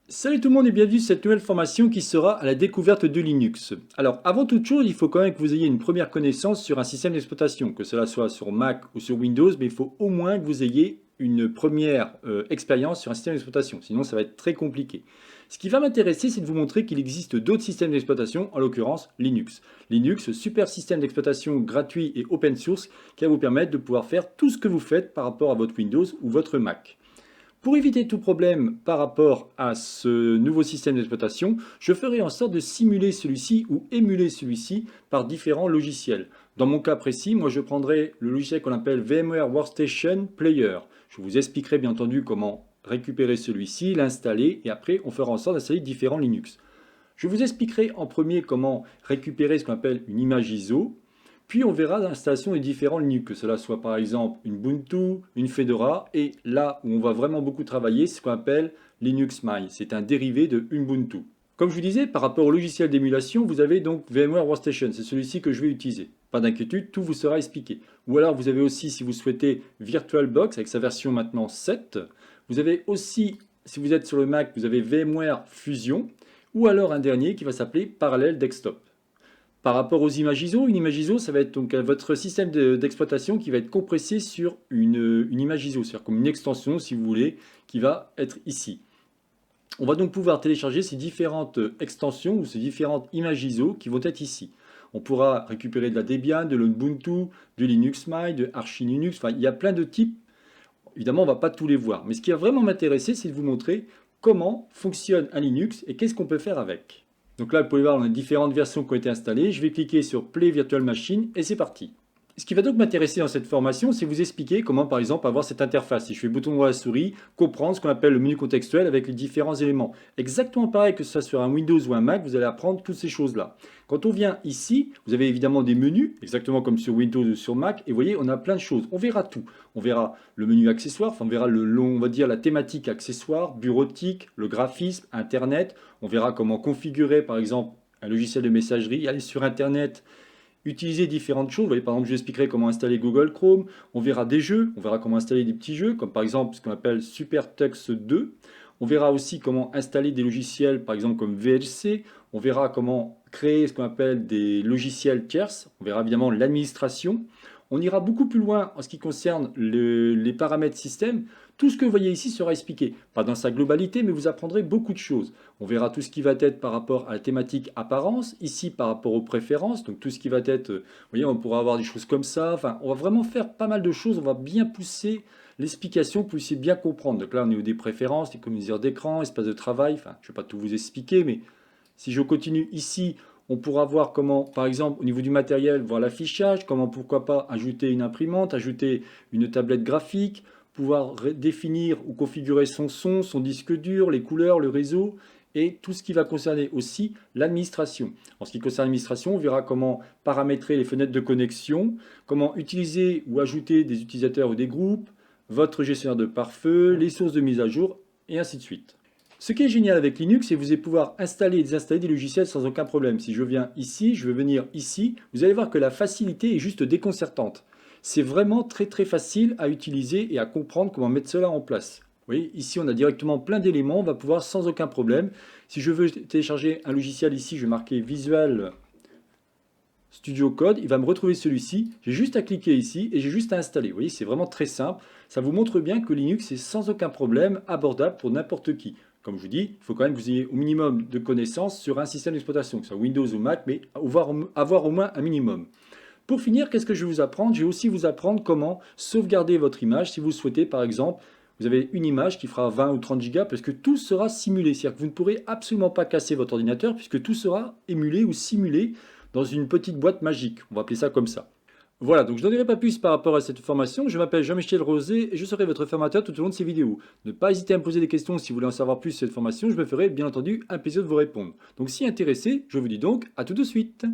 Salut tout le monde et bienvenue sur cette nouvelle formation qui sera à la découverte de Linux. Alors avant toute chose, il faut quand même que vous ayez une première connaissance sur un système d'exploitation, que cela soit sur Mac ou sur Windows, mais il faut au moins que vous ayez une première expérience sur un système d'exploitation, sinon ça va être très compliqué. Ce qui va m'intéresser, c'est de vous montrer qu'il existe d'autres systèmes d'exploitation, en l'occurrence Linux. Linux, super système d'exploitation gratuit et open source qui va vous permettre de pouvoir faire tout ce que vous faites par rapport à votre Windows ou votre Mac. Pour éviter tout problème par rapport à ce nouveau système d'exploitation, je ferai en sorte de simuler celui-ci ou émuler celui-ci par différents logiciels. Dans mon cas précis, moi je prendrai le logiciel qu'on appelle VMware Workstation Player. Je vous expliquerai bien entendu comment récupérer celui-ci, l'installer et après on fera en sorte d'installer différents Linux. Je vous expliquerai en premier comment récupérer ce qu'on appelle une image ISO. Puis on verra l'installation des différents Linux, que cela soit par exemple une Ubuntu, une Fedora, et là où on va vraiment beaucoup travailler, c'est ce qu'on appelle Linux Mint. C'est un dérivé de Ubuntu. Comme je vous disais, par rapport au logiciel d'émulation, vous avez donc VMware Workstation, c'est celui-ci que je vais utiliser. Pas d'inquiétude, tout vous sera expliqué. Ou alors vous avez aussi, si vous souhaitez, VirtualBox avec sa version maintenant 7. Vous avez aussi, si vous êtes sur le Mac, vous avez VMware Fusion, ou alors un dernier qui va s'appeler Parallel Desktop. Par rapport aux images ISO, une image ISO, ça va être donc votre système d'exploitation qui va être compressé sur une image ISO, c'est-à-dire comme une extension, si vous voulez, qui va être ici. On va donc pouvoir télécharger ces différentes extensions ou ces différentes images ISO qui vont être ici. On pourra récupérer de la Debian, de l'Ubuntu, du Linux Mint, de Arch Linux, enfin il y a plein de types. Évidemment, on ne va pas tous les voir. Mais ce qui va vraiment m'intéresser, c'est de vous montrer comment fonctionne un Linux et qu'est-ce qu'on peut faire avec. Donc là, vous pouvez voir, on a différentes versions qui ont été installées. Je vais cliquer sur Play Virtual Machine et c'est parti. Ce qui va donc m'intéresser dans cette formation, c'est vous expliquer comment, par exemple, avoir cette interface. Si je fais bouton droit à la souris, comprendre ce qu'on appelle le menu contextuel avec les différents éléments. Exactement pareil que ce soit sur un Windows ou un Mac, vous allez apprendre toutes ces choses-là. Quand on vient ici, vous avez évidemment des menus, exactement comme sur Windows ou sur Mac, et vous voyez, on a plein de choses. On verra tout. On verra le menu accessoire, enfin, on verra on va dire la thématique accessoire, bureautique, le graphisme, Internet. On verra comment configurer, par exemple, un logiciel de messagerie, aller sur Internet, utiliser différentes choses. Vous voyez, par exemple, je vous expliquerai comment installer Google Chrome. On verra des jeux, on verra comment installer des petits jeux, comme par exemple ce qu'on appelle SuperTux 2. On verra aussi comment installer des logiciels, par exemple comme VLC. On verra comment créer ce qu'on appelle des logiciels tierces. On verra évidemment l'administration. On ira beaucoup plus loin en ce qui concerne les paramètres système. Tout ce que vous voyez ici sera expliqué, pas dans sa globalité, mais vous apprendrez beaucoup de choses. On verra tout ce qui va être par rapport à la thématique apparence, ici par rapport aux préférences, donc tout ce qui va être, vous voyez, on pourra avoir des choses comme ça. Enfin, on va vraiment faire pas mal de choses, on va bien pousser l'explication pour que vous puissiez bien comprendre. Donc là, au niveau des préférences, les communiseurs d'écran, espace de travail, enfin, je ne vais pas tout vous expliquer, mais si je continue ici, on pourra voir comment, par exemple, au niveau du matériel, voir l'affichage, comment, pourquoi pas, ajouter une imprimante, ajouter une tablette graphique, pouvoir définir ou configurer son son, son disque dur, les couleurs, le réseau, et tout ce qui va concerner aussi l'administration. En ce qui concerne l'administration, on verra comment paramétrer les fenêtres de connexion, comment utiliser ou ajouter des utilisateurs ou des groupes, votre gestionnaire de pare-feu, les sources de mise à jour, et ainsi de suite. Ce qui est génial avec Linux, c'est que vous allez pouvoir installer et désinstaller des logiciels sans aucun problème. Si je viens ici, je vais venir ici, vous allez voir que la facilité est juste déconcertante. C'est vraiment très très facile à utiliser et à comprendre comment mettre cela en place. Vous voyez, ici on a directement plein d'éléments, on va pouvoir sans aucun problème. Si je veux télécharger un logiciel ici, je vais marquer Visual Studio Code, il va me retrouver celui-ci. J'ai juste à cliquer ici et j'ai juste à installer. Vous voyez, c'est vraiment très simple. Ça vous montre bien que Linux est sans aucun problème abordable pour n'importe qui. Comme je vous dis, il faut quand même que vous ayez au minimum de connaissances sur un système d'exploitation, que ce soit Windows ou Mac, mais avoir au moins un minimum. Pour finir, qu'est-ce que je vais vous apprendre? Je vais aussi vous apprendre comment sauvegarder votre image si vous souhaitez, par exemple, vous avez une image qui fera 20 ou 30 gigas parce que tout sera simulé. C'est-à-dire que vous ne pourrez absolument pas casser votre ordinateur puisque tout sera émulé ou simulé dans une petite boîte magique. On va appeler ça comme ça. Voilà, donc je n'en dirai pas plus par rapport à cette formation. Je m'appelle Jean-Michel Rosé et je serai votre formateur tout au long de ces vidéos. Ne pas hésiter à me poser des questions si vous voulez en savoir plus sur cette formation. Je me ferai bien entendu un plaisir de vous répondre. Donc si intéressé, je vous dis donc à tout de suite.